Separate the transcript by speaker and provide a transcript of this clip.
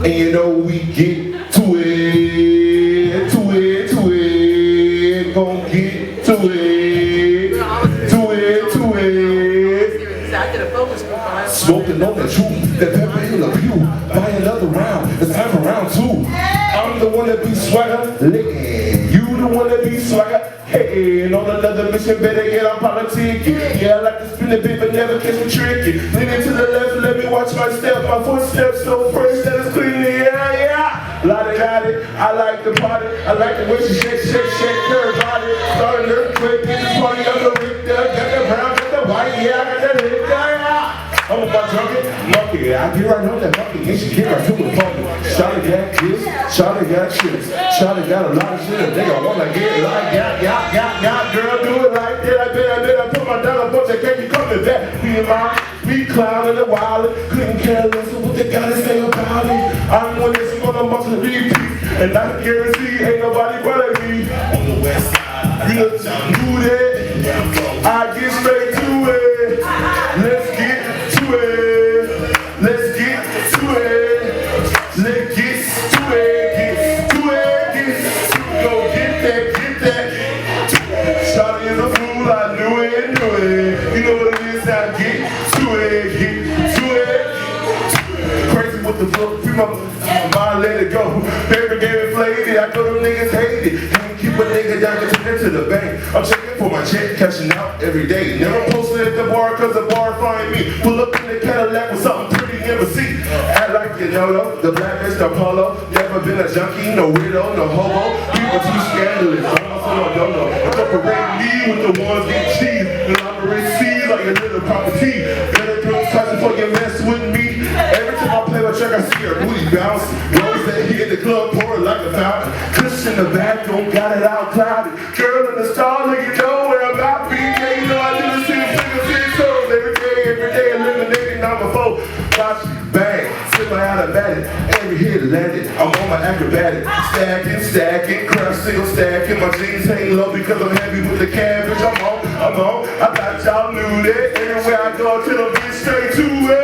Speaker 1: And you know we get to it, gon' get to it, Smoking on that truth, that pepper in the pew. Buy another round, it's time for round two. I'm the one that be swagger, licking. You the one that be swagger, hating. On another mission, better get on politicking. Yeah, I like to spin the bit, but never catch me tricky. Leaning to the left, let me watch my step. My footsteps so fresh that it's clean, yeah. Lottie, I like the party. I like the way she shake her body. Starting earthquake, get this party on the Richter. Got the brown, got the white, yeah, I got that lick, yeah. I'm about drunken monkey. I get right on that monkey and she get right to the funky. Shawty got kids, Shawty got chips, Shawty got a lot of shit. They gon' wanna get like yeah, girl, do it like that. I bet I put my dollar bunch of cake, you coming back. Me and my sweet clown in the wild, couldn't care less of what they gotta say about it. I'm the one that's gonna muscle repeat, and I guarantee ain't nobody better than me. On the west side, you do that. I get straight to it. Let's get to it. Let's get to it. Let's get to it. Get to it. Go get that. Shawty is a fool, I knew it. You know what it is, I get to it. Crazy with the flow, free my mind, let it go. Baby gave it flayed, I know them niggas hate it. Can't keep a nigga down, get into the bank. I'm checking for my check, cashing out every day. Never posted at the bar, cause the bar find me. Pull up in the Cadillac with something pretty, never see. Act like you know though, the black Mr. Polo. Never been a junkie, no weirdo, no homo. People too scandalous, I don't know. Incorporate me with the ones get cheese. And I'm a receive like a little property. Better girls touch before you mess with me. Every time I play my track, I see her booty bounce. Rose that hit the club, pouring like a fountain. Cushion in the bathroom, got it out cloudy. Girl in the star, look, you know where I'm about. Yeah, you know I do the same thing, toes every day, eliminating number 4. Watch it, bang, sit my automatic, every hit landed. I'm on my acrobatic, stacking, crush single stacking. My jeans hang low because I'm heavy with the cabbage. I'm on. I thought y'all knew that. Everywhere I go, till I'm getting straight to it.